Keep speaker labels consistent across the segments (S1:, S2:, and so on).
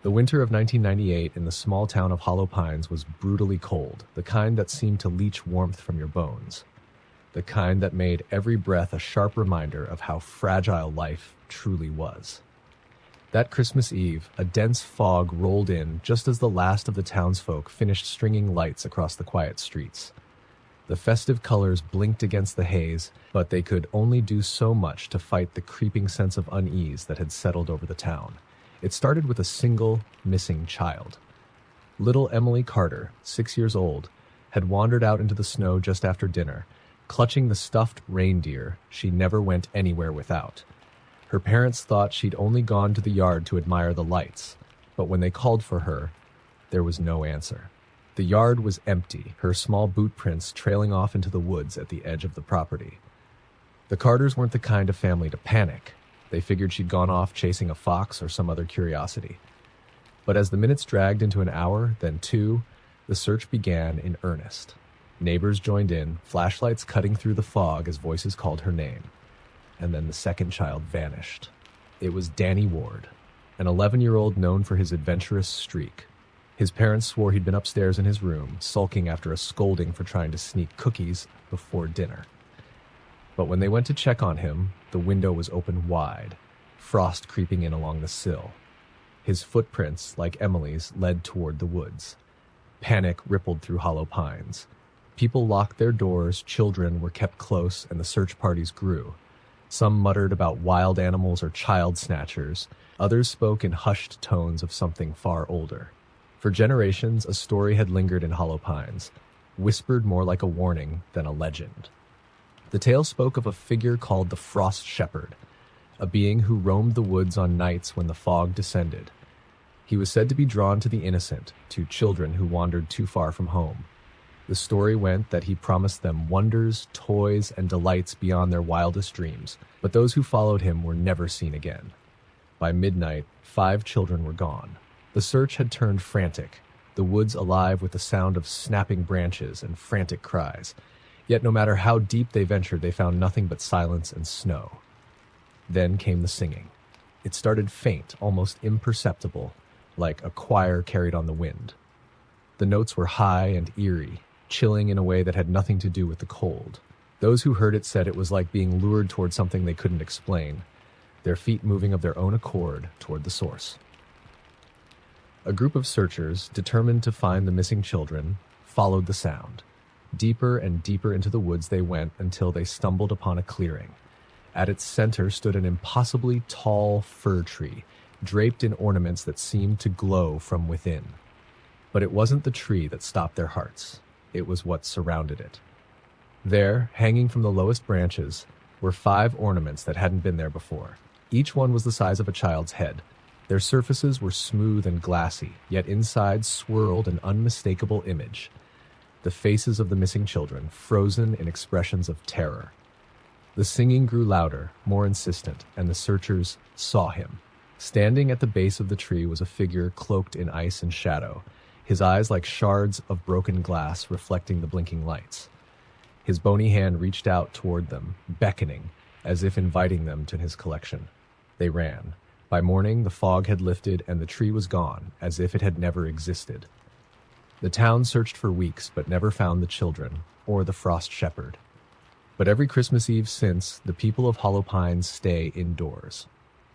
S1: The winter of 1998 in the small town of Hollow Pines was brutally cold, the kind that seemed to leach warmth from your bones. The kind that made every breath a sharp reminder of how fragile life truly was. That Christmas Eve, a dense fog rolled in just as the last of the townsfolk finished stringing lights across the quiet streets. The festive colors blinked against the haze, but they could only do so much to fight the creeping sense of unease that had settled over the town. It started with a single, missing child. Little Emily Carter, 6 years old, had wandered out into the snow just after dinner, clutching the stuffed reindeer she never went anywhere without. Her parents thought she'd only gone to the yard to admire the lights, but when they called for her, there was no answer. The yard was empty, her small boot prints trailing off into the woods at the edge of the property. The Carters weren't the kind of family to panic. They figured she'd gone off chasing a fox or some other curiosity. But as the minutes dragged into an hour, then two, the search began in earnest. Neighbors joined in, flashlights cutting through the fog as voices called her name. And then the second child vanished. It was Danny Ward, an 11-year-old known for his adventurous streak. His parents swore he'd been upstairs in his room, sulking after a scolding for trying to sneak cookies before dinner. But when they went to check on him, the window was open wide, frost creeping in along the sill. His footprints, like Emily's, led toward the woods. Panic rippled through Hollow Pines. People locked their doors, children were kept close, and the search parties grew. Some muttered about wild animals or child snatchers. Others spoke in hushed tones of something far older. For generations, a story had lingered in Hollow Pines, whispered more like a warning than a legend. The tale spoke of a figure called the Frost Shepherd, a being who roamed the woods on nights when the fog descended. He was said to be drawn to the innocent, to children who wandered too far from home. The story went that he promised them wonders, toys, and delights beyond their wildest dreams, but those who followed him were never seen again. By midnight, 5 children were gone. The search had turned frantic, the woods alive with the sound of snapping branches and frantic cries. Yet no matter how deep they ventured, they found nothing but silence and snow. Then came the singing. It started faint, almost imperceptible, like a choir carried on the wind. The notes were high and eerie, chilling in a way that had nothing to do with the cold. Those who heard it said it was like being lured toward something they couldn't explain, their feet moving of their own accord toward the source. A group of searchers, determined to find the missing children, followed the sound. Deeper and deeper into the woods they went until they stumbled upon a clearing. At its center stood an impossibly tall fir tree, draped in ornaments that seemed to glow from within. But it wasn't the tree that stopped their hearts. It was what surrounded it. There, hanging from the lowest branches, were 5 ornaments that hadn't been there before. Each one was the size of a child's head. Their surfaces were smooth and glassy, yet inside swirled an unmistakable image. The faces of the missing children, frozen in expressions of terror. The singing grew louder, more insistent, and the searchers saw him. Standing at the base of the tree was a figure cloaked in ice and shadow, his eyes like shards of broken glass reflecting the blinking lights. His bony hand reached out toward them, beckoning, as if inviting them to his collection. They ran. By morning, the fog had lifted and the tree was gone, as if it had never existed. The town searched for weeks, but never found the children, or the Frost Shepherd. But every Christmas Eve since, the people of Hollow Pines stay indoors.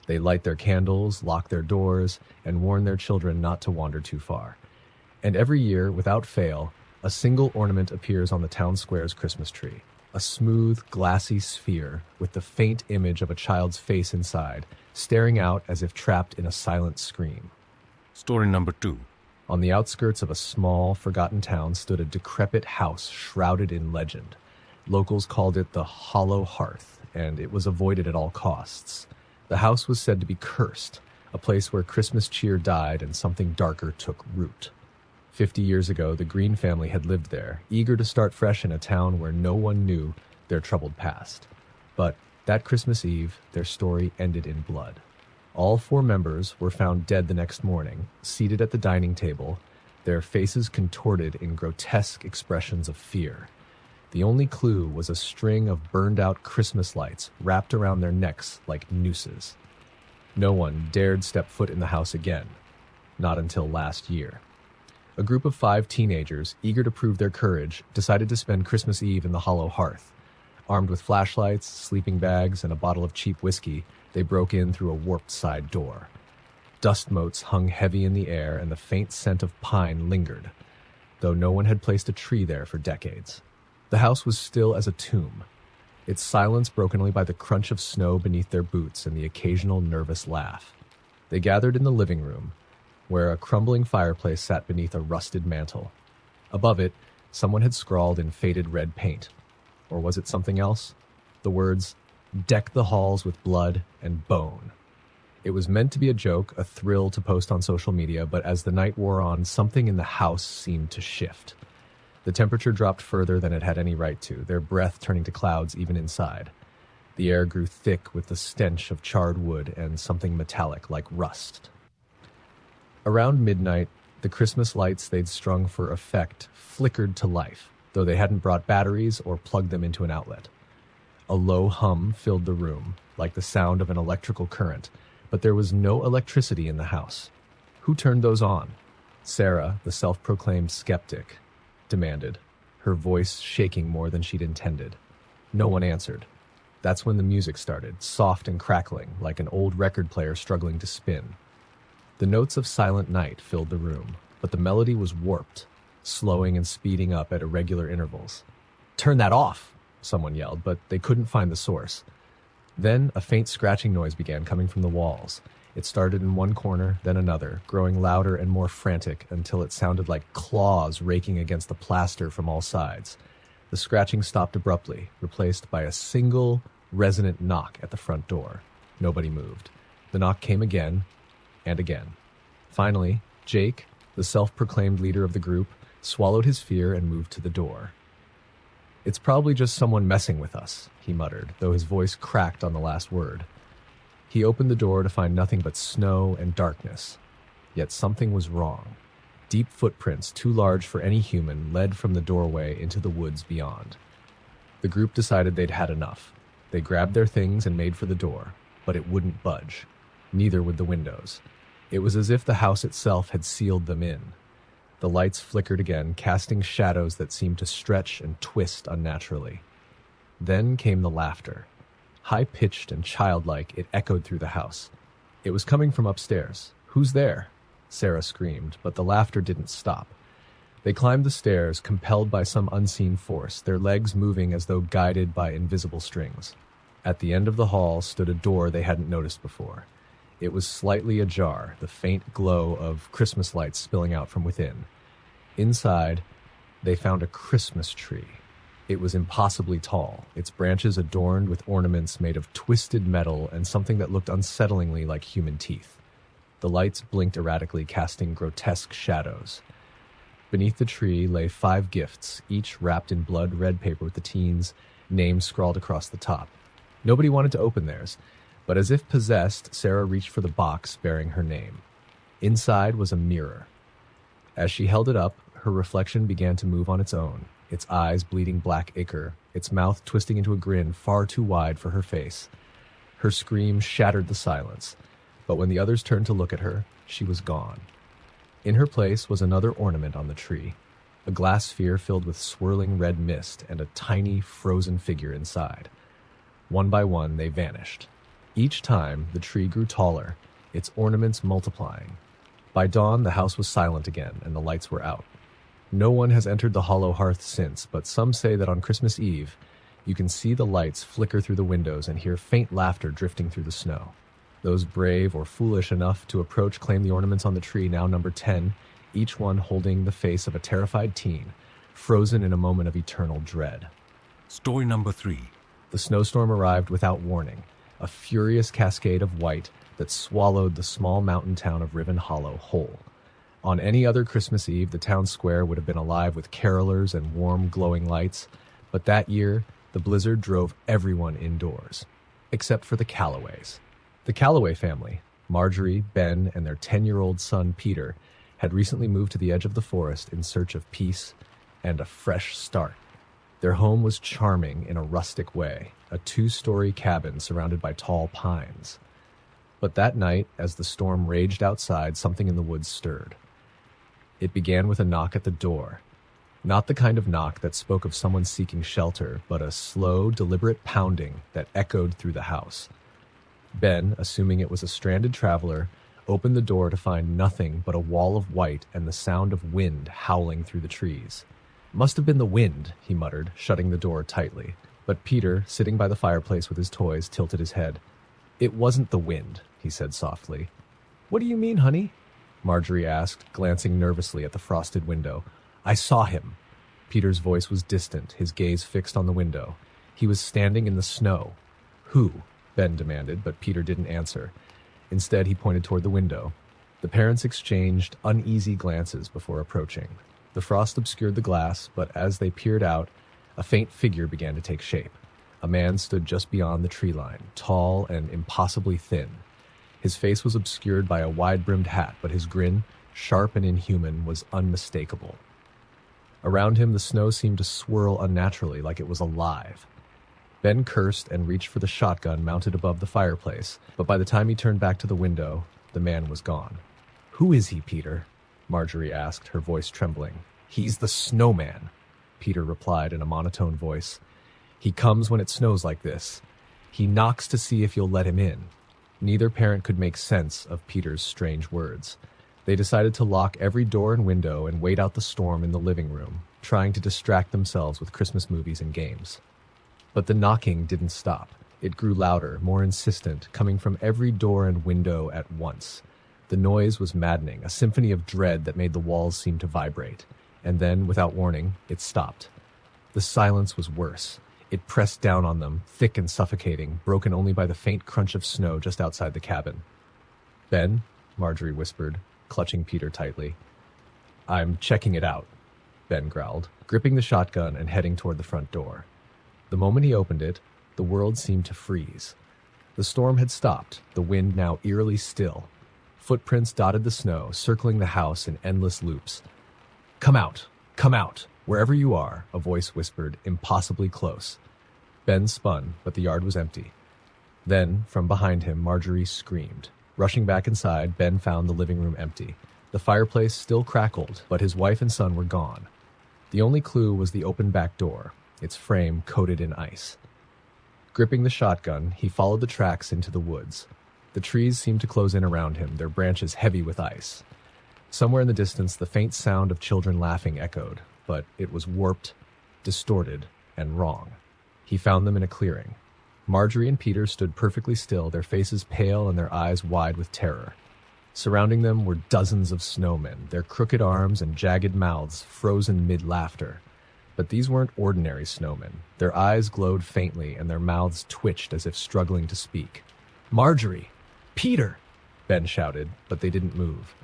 S1: They light their candles, lock their doors, and warn their children not to wander too far. And every year, without fail, a single ornament appears on the town square's Christmas tree. A smooth, glassy sphere with the faint image of a child's face inside, staring out as if trapped in a silent scream.
S2: Story number 2.
S1: On the outskirts of a small, forgotten town stood a decrepit house shrouded in legend. Locals called it the Hollow Hearth, and it was avoided at all costs. The house was said to be cursed, a place where Christmas cheer died and something darker took root. 50 years ago, the Green family had lived there, eager to start fresh in a town where no one knew their troubled past. But that Christmas Eve, their story ended in blood. All 4 members were found dead the next morning, seated at the dining table, their faces contorted in grotesque expressions of fear. The only clue was a string of burned-out Christmas lights wrapped around their necks like nooses. No one dared step foot in the house again. not until last year. A group of 5 teenagers, eager to prove their courage, decided to spend Christmas Eve in the hollow hearth. Armed with flashlights, sleeping bags, and a bottle of cheap whiskey, they broke in through a warped side door. Dust motes hung heavy in the air, and the faint scent of pine lingered, though no one had placed a tree there for decades. The house was still as a tomb, its silence broken only by the crunch of snow beneath their boots and the occasional nervous laugh. They gathered in the living room, where a crumbling fireplace sat beneath a rusted mantel. Above it, someone had scrawled in faded red paint. Or was it something else? The words, "Deck the halls with blood and bone." It was meant to be a joke, a thrill to post on social media, but as the night wore on, something in the house seemed to shift. The temperature dropped further than it had any right to, their breath turning to clouds even inside. The air grew thick with the stench of charred wood and something metallic like rust. Around midnight, the Christmas lights they'd strung for effect flickered to life, though they hadn't brought batteries or plugged them into an outlet. A low hum filled the room, like the sound of an electrical current, but there was no electricity in the house. Who turned those on? Sarah, the self-proclaimed skeptic, demanded, her voice shaking more than she'd intended. No one answered. That's when the music started, soft and crackling, like an old record player struggling to spin. The notes of Silent Night filled the room, but the melody was warped, slowing and speeding up at irregular intervals. "Turn that off!" someone yelled, but they couldn't find the source. Then a faint scratching noise began coming from the walls. It started in one corner, then another, growing louder and more frantic until it sounded like claws raking against the plaster from all sides. The scratching stopped abruptly, replaced by a single, resonant knock at the front door. Nobody moved. The knock came again, and again. Finally, Jake, the self-proclaimed leader of the group, swallowed his fear and moved to the door. "It's probably just someone messing with us," he muttered, though his voice cracked on the last word. He opened the door to find nothing but snow and darkness. Yet something was wrong. Deep footprints, too large for any human, led from the doorway into the woods beyond. The group decided they'd had enough. They grabbed their things and made for the door, but it wouldn't budge. Neither would the windows. It was as if the house itself had sealed them in. The lights flickered again, casting shadows that seemed to stretch and twist unnaturally. Then came the laughter. High-pitched and childlike, it echoed through the house. It was coming from upstairs. "Who's there?" Sarah screamed, but the laughter didn't stop. They climbed the stairs, compelled by some unseen force, their legs moving as though guided by invisible strings. At the end of the hall stood a door they hadn't noticed before. It was slightly ajar, the faint glow of Christmas lights spilling out from within. Inside, they found a Christmas tree. It was impossibly tall, its branches adorned with ornaments made of twisted metal and something that looked unsettlingly like human teeth. The lights blinked erratically, casting grotesque shadows. Beneath the tree lay 5 gifts, each wrapped in blood-red paper with the teens' names scrawled across the top. Nobody wanted to open theirs, but as if possessed, Sarah reached for the box bearing her name. Inside was a mirror. As she held it up, her reflection began to move on its own, its eyes bleeding black ichor, its mouth twisting into a grin far too wide for her face. Her scream shattered the silence, but when the others turned to look at her, she was gone. In her place was another ornament on the tree, a glass sphere filled with swirling red mist and a tiny, frozen figure inside. One by one, they vanished. Each time, the tree grew taller, its ornaments multiplying. By dawn, the house was silent again, and the lights were out. No one has entered the hollow hearth since, but some say that on Christmas Eve, you can see the lights flicker through the windows and hear faint laughter drifting through the snow. Those brave or foolish enough to approach claim the ornaments on the tree now number 10, each one holding the face of a terrified teen, frozen in a moment of eternal dread.
S2: Story number 3.
S1: The snowstorm arrived without warning, a furious cascade of white that swallowed the small mountain town of Riven Hollow whole. On any other Christmas Eve, the town square would have been alive with carolers and warm, glowing lights, but that year, the blizzard drove everyone indoors, except for the Callaways. The Callaway family, Marjorie, Ben, and their 10-year-old son, Peter, had recently moved to the edge of the forest in search of peace and a fresh start. Their home was charming in a rustic way, a 2-story cabin surrounded by tall pines. But that night, as the storm raged outside, something in the woods stirred. It began with a knock at the door. Not the kind of knock that spoke of someone seeking shelter, but a slow, deliberate pounding that echoed through the house. Ben, assuming it was a stranded traveler, opened the door to find nothing but a wall of white and the sound of wind howling through the trees. "Must have been the wind," he muttered, shutting the door tightly. But Peter, sitting by the fireplace with his toys, tilted his head. "It wasn't the wind," he said softly. "What do you mean, honey?" Marjorie asked, glancing nervously at the frosted window. "I saw him." Peter's voice was distant, his gaze fixed on the window. "He was standing in the snow." "Who?" Ben demanded, but Peter didn't answer. Instead, he pointed toward the window. The parents exchanged uneasy glances before approaching. The frost obscured the glass, but as they peered out, a faint figure began to take shape. A man stood just beyond the tree line, tall and impossibly thin. His face was obscured by a wide-brimmed hat, but his grin, sharp and inhuman, was unmistakable. Around him, the snow seemed to swirl unnaturally, like it was alive. Ben cursed and reached for the shotgun mounted above the fireplace, but by the time he turned back to the window, the man was gone. "Who is he, Peter?" Marjorie asked, her voice trembling. "He's the snowman," Peter replied in a monotone voice. "He comes when it snows like this. He knocks to see if you'll let him in." Neither parent could make sense of Peter's strange words. They decided to lock every door and window and wait out the storm in the living room, trying to distract themselves with Christmas movies and games. But the knocking didn't stop. It grew louder, more insistent, coming from every door and window at once. The noise was maddening, a symphony of dread that made the walls seem to vibrate. And then, without warning, it stopped. The silence was worse. It pressed down on them, thick and suffocating, broken only by the faint crunch of snow just outside the cabin. "Ben," Marjorie whispered, clutching Peter tightly. "I'm checking it out," Ben growled, gripping the shotgun and heading toward the front door. The moment he opened it, the world seemed to freeze. The storm had stopped, the wind now eerily still. Footprints dotted the snow, circling the house in endless loops. Come out, wherever you are," a voice whispered, impossibly close. Ben spun, but the yard was empty. Then, from behind him, Marjorie screamed. Rushing back inside, Ben found the living room empty. The fireplace still crackled, but his wife and son were gone. The only clue was the open back door, its frame coated in ice. Gripping the shotgun, he followed the tracks into the woods. The trees seemed to close in around him, their branches heavy with ice. Somewhere in the distance, the faint sound of children laughing echoed, but it was warped, distorted, and wrong. He found them in a clearing. Marjorie and Peter stood perfectly still, their faces pale and their eyes wide with terror. Surrounding them were dozens of snowmen, their crooked arms and jagged mouths frozen mid-laughter. But these weren't ordinary snowmen. Their eyes glowed faintly and their mouths twitched as if struggling to speak. "Marjorie! Peter!" Ben shouted, but they didn't move.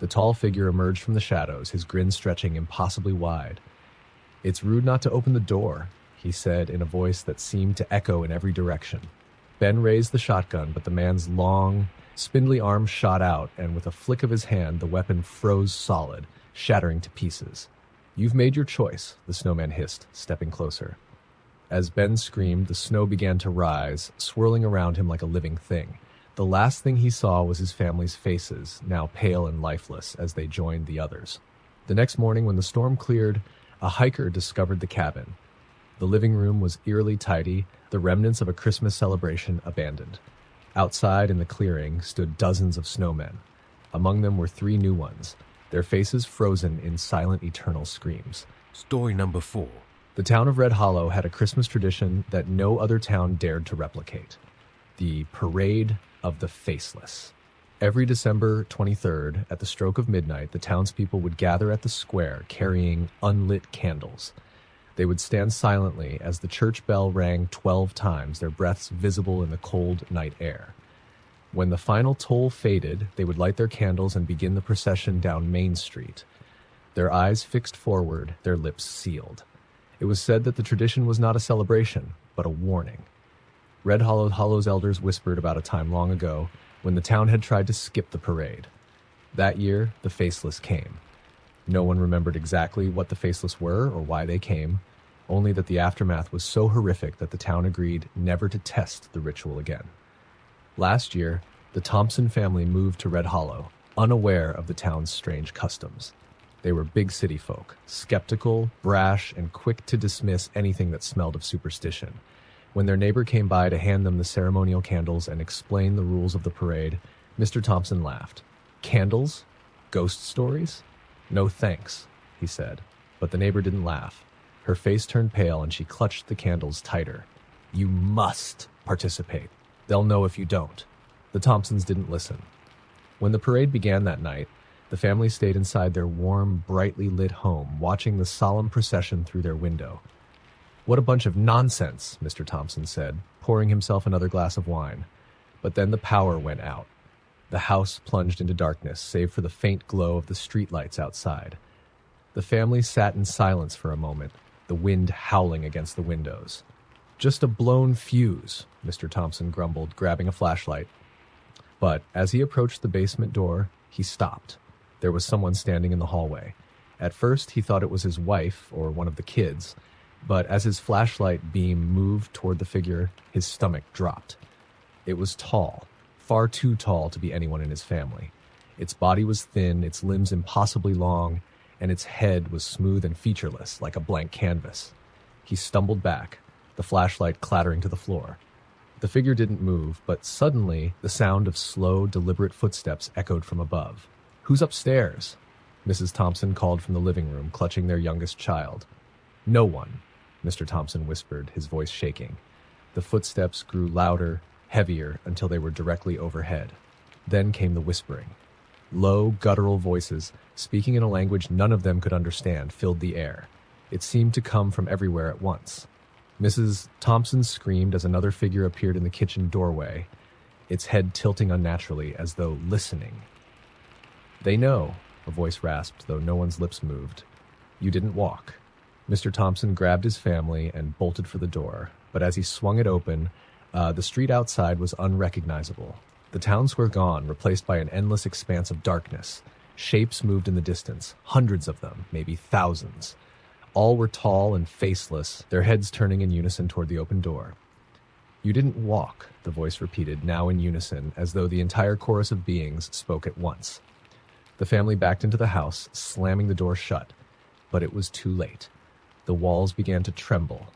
S1: The tall figure emerged from the shadows, his grin stretching impossibly wide. "It's rude not to open the door," he said in a voice that seemed to echo in every direction. Ben raised the shotgun, but the man's long, spindly arm shot out, and with a flick of his hand, the weapon froze solid, shattering to pieces. "You've made your choice," the snowman hissed, stepping closer. As Ben screamed, the snow began to rise, swirling around him like a living thing. The last thing he saw was his family's faces, now pale and lifeless, as they joined the others. The next morning, when the storm cleared, a hiker discovered the cabin. The living room was eerily tidy, the remnants of a Christmas celebration abandoned. Outside in the clearing stood dozens of snowmen. Among them were 3 new ones, their faces frozen in silent eternal screams.
S2: Story number 4.
S1: The town of Red Hollow had a Christmas tradition that no other town dared to replicate: the Parade of the Faceless. Every December 23rd, at the stroke of midnight, the townspeople would gather at the square carrying unlit candles. They would stand silently as the church bell rang 12 times, their breaths visible in the cold night air. When the final toll faded, they would light their candles and begin the procession down Main Street, their eyes fixed forward, their lips sealed. It was said that the tradition was not a celebration, but a warning. Red Hollow's elders whispered about a time long ago when the town had tried to skip the parade. That year, the Faceless came. No one remembered exactly what the Faceless were or why they came, only that the aftermath was so horrific that the town agreed never to test the ritual again. Last year, The Thompson family moved to Red Hollow, unaware of the town's strange customs. They were big city folk, skeptical, brash, and quick to dismiss anything that smelled of superstition. When their neighbor came by to hand them the ceremonial candles and explain the rules of the parade, Mr. Thompson laughed. Candles? Ghost stories? No thanks, he said. But the neighbor didn't laugh. Her face turned pale and she clutched the candles tighter. You must participate. They'll know if you don't. The Thompsons didn't listen. When the parade began that night, the family stayed inside their warm, brightly lit home, watching the solemn procession through their window. What a bunch of nonsense, Mr. Thompson said, pouring himself another glass of wine. But then the power went out. The house plunged into darkness, save for the faint glow of the streetlights outside. The family sat in silence for a moment, the wind howling against the windows. Just a blown fuse, Mr. Thompson grumbled, grabbing a flashlight. But as he approached the basement door, he stopped. There was someone standing in the hallway. At first, he thought it was his wife or one of the kids, but as his flashlight beam moved toward the figure, his stomach dropped. It was tall, far too tall to be anyone in his family. Its body was thin, its limbs impossibly long, and its head was smooth and featureless, like a blank canvas. He stumbled back, the flashlight clattering to the floor. The figure didn't move, but suddenly the sound of slow, deliberate footsteps echoed from above. "Who's upstairs?" Mrs. Thompson called from the living room, clutching their youngest child. "No one," Mr. Thompson whispered, his voice shaking. The footsteps grew louder, heavier, until they were directly overhead. Then came the whispering. Low, guttural voices, speaking in a language none of them could understand, filled the air. It seemed to come from everywhere at once. Mrs. Thompson screamed as another figure appeared in the kitchen doorway, its head tilting unnaturally as though listening. "They know," a voice rasped, though no one's lips moved. "You didn't walk." Mr. Thompson grabbed his family and bolted for the door, but as he swung it open, the street outside was unrecognizable. The towns were gone, replaced by an endless expanse of darkness. Shapes moved in the distance, hundreds of them, maybe thousands. All were tall and faceless, their heads turning in unison toward the open door. "You didn't walk," the voice repeated, now in unison, as though the entire chorus of beings spoke at once. The family backed into the house, slamming the door shut. But it was too late. The walls began to tremble,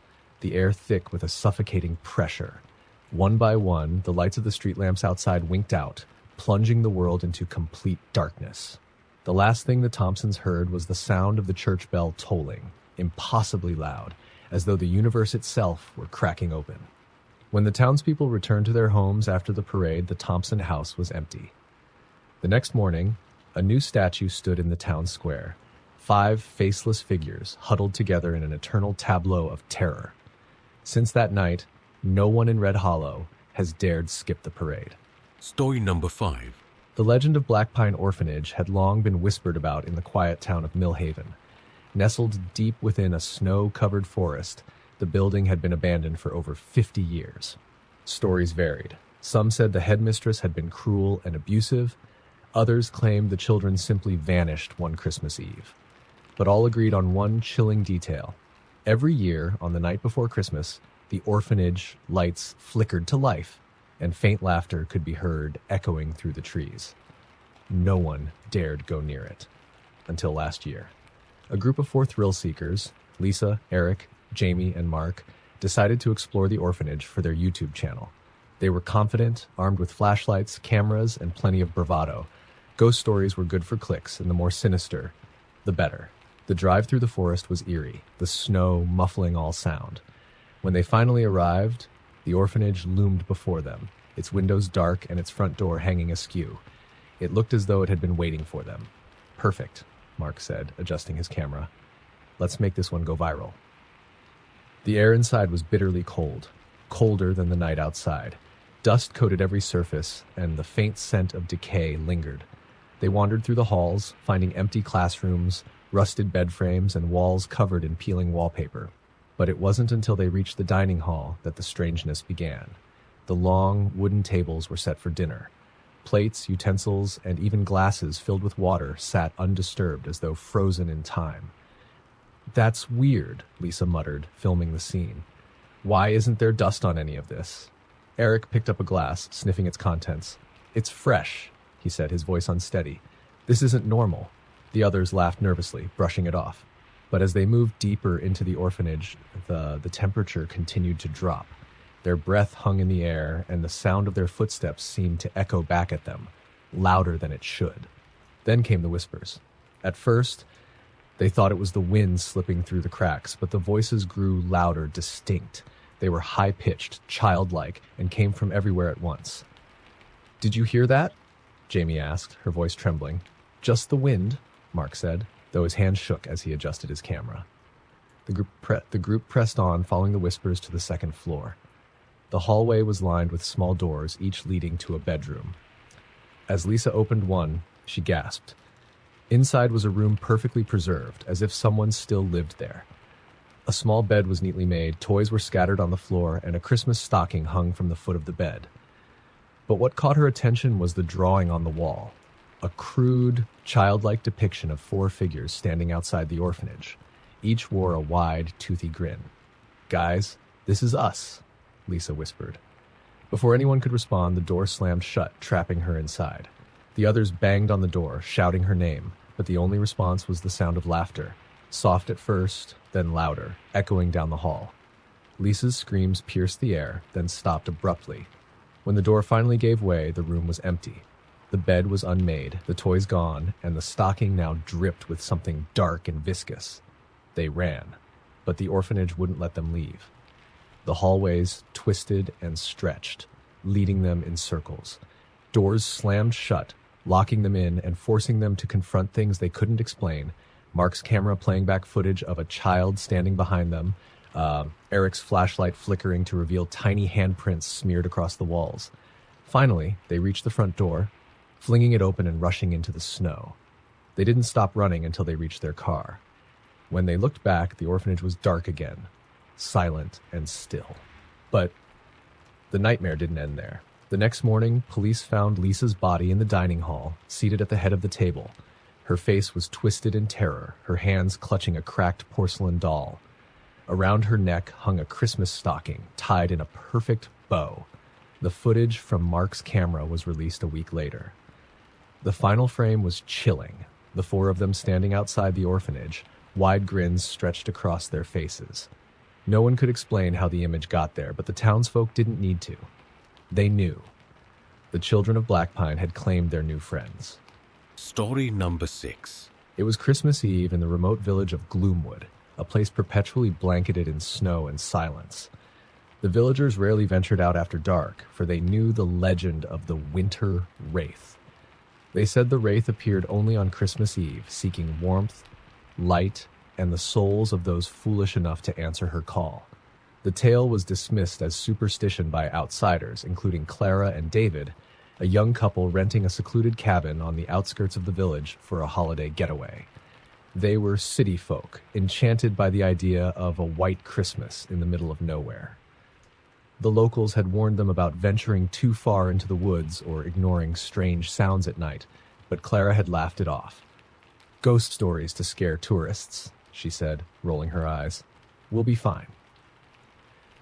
S1: the air thick with a suffocating pressure. One by one, the lights of the street lamps outside winked out, plunging the world into complete darkness. The last thing the Thompsons heard was the sound of the church bell tolling, impossibly loud, as though the universe itself were cracking open. When the townspeople returned to their homes after the parade, the Thompson house was empty. The next morning, a new statue stood in the town square. 5 faceless figures huddled together in an eternal tableau of terror. Since that night, no one in Red Hollow has dared skip the parade.
S2: Story number 5.
S1: The legend of Black Pine Orphanage had long been whispered about in the quiet town of Millhaven. Nestled deep within a snow-covered forest, the building had been abandoned for over 50 years. Stories varied. Some said the headmistress had been cruel and abusive. Others claimed the children simply vanished one Christmas Eve. But all agreed on one chilling detail. Every year, on the night before Christmas, the orphanage lights flickered to life, and faint laughter could be heard echoing through the trees. No one dared go near it. Until last year. A group of 4 thrill seekers, Lisa, Eric, Jamie, and Mark, decided to explore the orphanage for their YouTube channel. They were confident, armed with flashlights, cameras, and plenty of bravado. Ghost stories were good for clicks, and the more sinister, the better. The drive through the forest was eerie, the snow muffling all sound. When they finally arrived, the orphanage loomed before them, its windows dark and its front door hanging askew. It looked as though it had been waiting for them. "Perfect," Mark said, adjusting his camera. "Let's make this one go viral." The air inside was bitterly cold, colder than the night outside. Dust coated every surface, and the faint scent of decay lingered. They wandered through the halls, finding empty classrooms, rusted bed frames, and walls covered in peeling wallpaper. But it wasn't until they reached the dining hall that the strangeness began. The long, wooden tables were set for dinner. Plates, utensils, and even glasses filled with water sat undisturbed as though frozen in time. "That's weird," Lisa muttered, filming the scene. "Why isn't there dust on any of this?" Eric picked up a glass, sniffing its contents. It's fresh, he said, his voice unsteady. This isn't normal. The others laughed nervously, brushing it off. But as they moved deeper into the orphanage, the temperature continued to drop. Their breath hung in the air, and the sound of their footsteps seemed to echo back at them, louder than it should. Then came the whispers. At first, they thought it was the wind slipping through the cracks, but the voices grew louder, distinct. They were high-pitched, childlike, and came from everywhere at once. "Did you hear that?" Jamie asked, her voice trembling. "Just the wind," Mark said, though his hand shook as he adjusted his camera. The group pressed on, following the whispers to the second floor. The hallway was lined with small doors, each leading to a bedroom. As Lisa opened one, she gasped. Inside was a room perfectly preserved, as if someone still lived there. A small bed was neatly made, toys were scattered on the floor, and a Christmas stocking hung from the foot of the bed. But what caught her attention was the drawing on the wall. A crude, childlike depiction of 4 figures standing outside the orphanage. Each wore a wide, toothy grin. "Guys, this is us," Lisa whispered. Before anyone could respond, the door slammed shut, trapping her inside. The others banged on the door, shouting her name, but the only response was the sound of laughter, soft at first, then louder, echoing down the hall. Lisa's screams pierced the air, then stopped abruptly. When the door finally gave way, the room was empty. The bed was unmade, the toys gone, and the stocking now dripped with something dark and viscous. They ran, but the orphanage wouldn't let them leave. The hallways twisted and stretched, leading them in circles. Doors slammed shut, locking them in and forcing them to confront things they couldn't explain. Mark's camera playing back footage of a child standing behind them, Eric's flashlight flickering to reveal tiny handprints smeared across the walls. Finally, they reached the front door, flinging it open and rushing into the snow. They didn't stop running until they reached their car. When they looked back, the orphanage was dark again, silent and still. But the nightmare didn't end there. The next morning, police found Lisa's body in the dining hall, seated at the head of the table. Her face was twisted in terror, her hands clutching a cracked porcelain doll. Around her neck hung a Christmas stocking, tied in a perfect bow. The footage from Mark's camera was released a week later. The final frame was chilling, the 4 of them standing outside the orphanage, wide grins stretched across their faces. No one could explain how the image got there, but the townsfolk didn't need to. They knew. The children of Blackpine had claimed their new friends.
S2: Story number 6.
S1: It was Christmas Eve in the remote village of Gloomwood, a place perpetually blanketed in snow and silence. The villagers rarely ventured out after dark, for they knew the legend of the Winter Wraith. They said the Wraith appeared only on Christmas Eve, seeking warmth, light, and the souls of those foolish enough to answer her call. The tale was dismissed as superstition by outsiders, including Clara and David, a young couple renting a secluded cabin on the outskirts of the village for a holiday getaway. They were city folk, enchanted by the idea of a white Christmas in the middle of nowhere. The locals had warned them about venturing too far into the woods or ignoring strange sounds at night, but Clara had laughed it off. "Ghost stories to scare tourists," she said, rolling her eyes. "We'll be fine."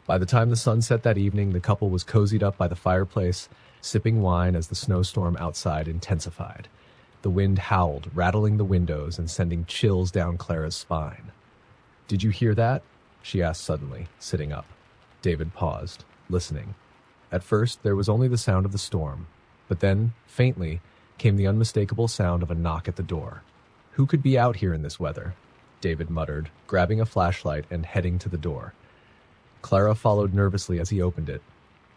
S1: By the time the sun set that evening, the couple was cozied up by the fireplace, sipping wine as the snowstorm outside intensified. The wind howled, rattling the windows and sending chills down Clara's spine. "Did you hear that?" she asked suddenly, sitting up. David paused, listening. At first, there was only the sound of the storm, but then, faintly, came the unmistakable sound of a knock at the door. "Who could be out here in this weather?" David muttered, grabbing a flashlight and heading to the door. Clara followed nervously as he opened it.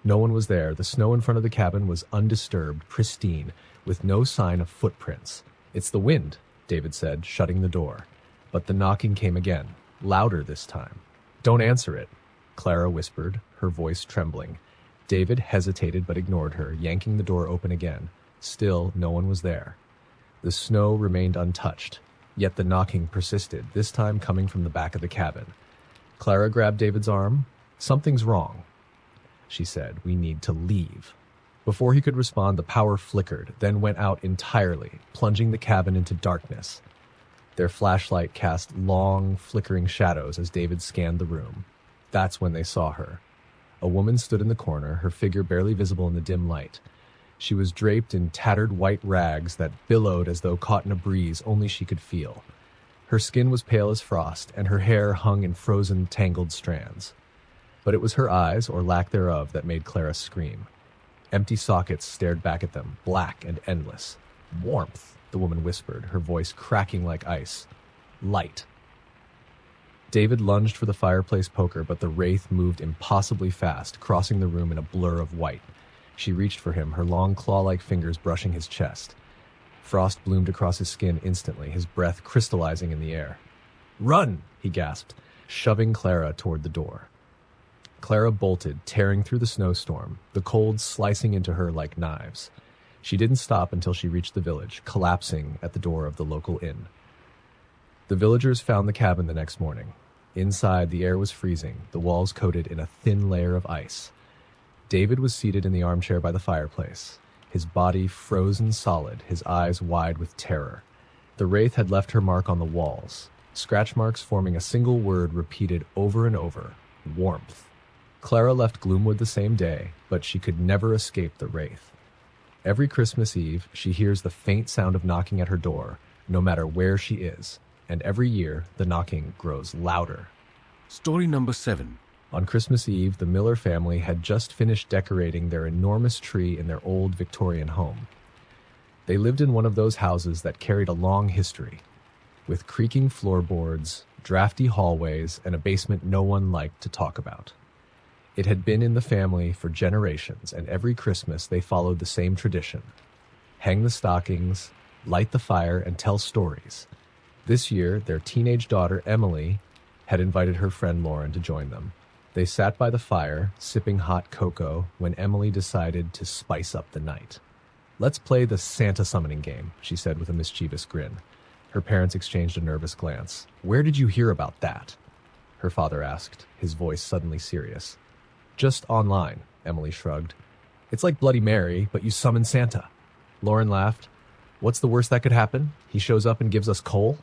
S1: No one was there. The snow in front of the cabin was undisturbed, pristine, with no sign of footprints. "It's the wind," David said, shutting the door. But the knocking came again, louder this time. "Don't answer it," Clara whispered, her voice trembling. David hesitated but ignored her, yanking the door open again. Still, no one was there. The snow remained untouched, yet the knocking persisted, this time coming from the back of the cabin. Clara grabbed David's arm. "Something's wrong," she said. "We need to leave." Before he could respond, the power flickered, then went out entirely, plunging the cabin into darkness. Their flashlight cast long, flickering shadows as David scanned the room. That's when they saw her. A woman stood in the corner, her figure barely visible in the dim light. She was draped in tattered white rags that billowed as though caught in a breeze only she could feel. Her skin was pale as frost, and her hair hung in frozen, tangled strands. But it was her eyes, or lack thereof, that made Clara scream. Empty sockets stared back at them, black and endless. "Warmth," the woman whispered, her voice cracking like ice. "Light." David lunged for the fireplace poker, but the wraith moved impossibly fast, crossing the room in a blur of white. She reached for him, her long claw-like fingers brushing his chest. Frost bloomed across his skin instantly, his breath crystallizing in the air. "Run!" he gasped, shoving Clara toward the door. Clara bolted, tearing through the snowstorm, the cold slicing into her like knives. She didn't stop until she reached the village, collapsing at the door of the local inn. The villagers found the cabin the next morning. Inside, the air was freezing, the walls coated in a thin layer of ice. David was seated in the armchair by the fireplace, his body frozen solid, his eyes wide with terror. The wraith had left her mark on the walls, scratch marks forming a single word repeated over and over: warmth. Clara left Gloomwood the same day, but she could never escape the wraith. Every Christmas Eve, she hears the faint sound of knocking at her door, no matter where she is, and every year the knocking grows louder.
S2: Story number 7.
S1: On Christmas Eve, the Miller family had just finished decorating their enormous tree in their old Victorian home. They lived in one of those houses that carried a long history, with creaking floorboards, drafty hallways, and a basement no one liked to talk about. It had been in the family for generations, and every Christmas they followed the same tradition: hang the stockings, light the fire, and tell stories. This year, their teenage daughter, Emily, had invited her friend Lauren to join them. They sat by the fire, sipping hot cocoa, when Emily decided to spice up the night. "Let's play the Santa summoning game," she said with a mischievous grin. Her parents exchanged a nervous glance. "Where did you hear about that?" her father asked, his voice suddenly serious. "Just online," Emily shrugged. "It's like Bloody Mary, but you summon Santa." Lauren laughed. "What's the worst that could happen? He shows up and gives us coal?"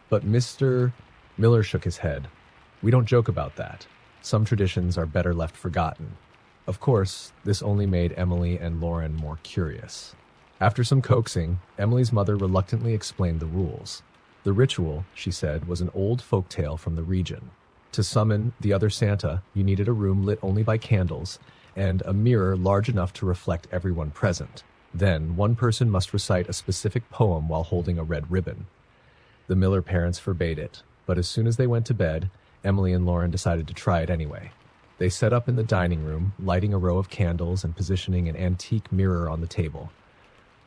S1: But Mr. Miller shook his head. "We don't joke about that. Some traditions are better left forgotten." Of course, this only made Emily and Lauren more curious. After some coaxing, Emily's mother reluctantly explained the rules. The ritual, she said, was an old folktale from the region. To summon the other Santa, you needed a room lit only by candles and a mirror large enough to reflect everyone present. Then, one person must recite a specific poem while holding a red ribbon. The Miller parents forbade it, but as soon as they went to bed, Emily and Lauren decided to try it anyway. They set up in the dining room, lighting a row of candles and positioning an antique mirror on the table.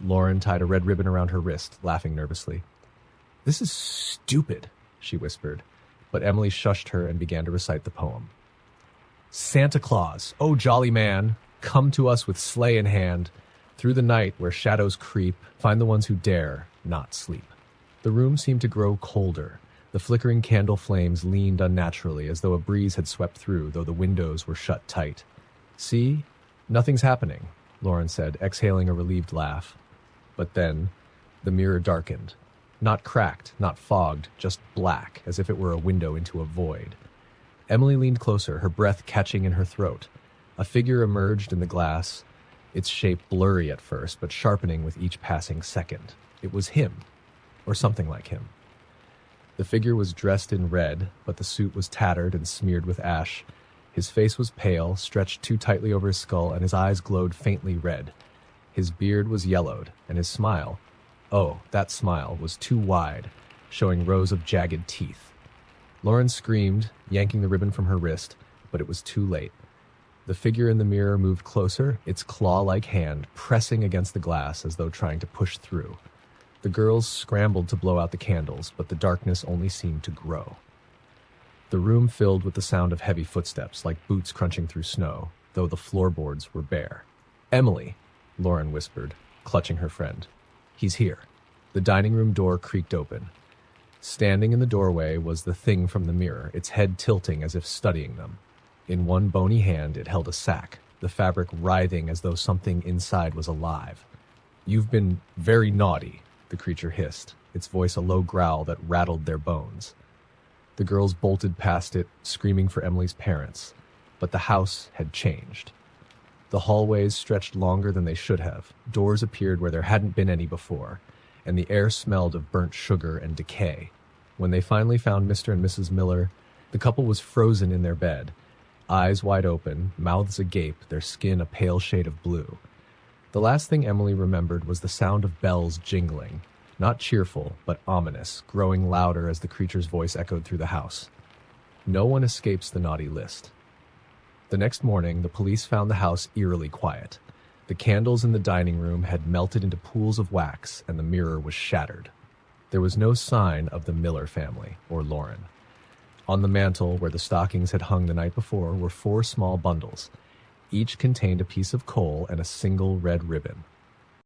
S1: Lauren tied a red ribbon around her wrist, laughing nervously. "This is stupid," she whispered, but Emily shushed her and began to recite the poem. "Santa Claus, oh jolly man, come to us with sleigh in hand. Through the night where shadows creep, find the ones who dare not sleep." The room seemed to grow colder. The flickering candle flames leaned unnaturally, as though a breeze had swept through, though the windows were shut tight. "See? Nothing's happening," Lauren said, exhaling a relieved laugh. But then, the mirror darkened. Not cracked, not fogged, just black, as if it were a window into a void. Emily leaned closer, her breath catching in her throat. A figure emerged in the glass, its shape blurry at first, but sharpening with each passing second. It was him, or something like him. The figure was dressed in red, but the suit was tattered and smeared with ash. His face was pale, stretched too tightly over his skull, and his eyes glowed faintly red. His beard was yellowed, and his smile, oh, that smile, was too wide, showing rows of jagged teeth. Lauren screamed, yanking the ribbon from her wrist, but it was too late. The figure in the mirror moved closer, its claw-like hand pressing against the glass as though trying to push through. The girls scrambled to blow out the candles, but the darkness only seemed to grow. The room filled with the sound of heavy footsteps, like boots crunching through snow, though the floorboards were bare. "Emily," Lauren whispered, clutching her friend. "He's here." The dining room door creaked open. Standing in the doorway was the thing from the mirror, its head tilting as if studying them. In one bony hand it held a sack, the fabric writhing as though something inside was alive. "You've been very naughty," the creature hissed, its voice a low growl that rattled their bones. The girls bolted past it, screaming for Emily's parents, but the house had changed. The hallways stretched longer than they should have. Doors appeared where there hadn't been any before, and the air smelled of burnt sugar and decay. When they finally found Mr. and Mrs. Miller, the couple was frozen in their bed, eyes wide open, mouths agape, their skin a pale shade of blue. The last thing Emily remembered was the sound of bells jingling, not cheerful, but ominous, growing louder as the creature's voice echoed through the house. No one escapes the naughty list. The next morning, the police found the house eerily quiet. The candles in the dining room had melted into pools of wax, and the mirror was shattered. There was no sign of the Miller family, or Lauren. On the mantel, where the stockings had hung the night before, were 4 small bundles. Each contained a piece of coal and a single red ribbon.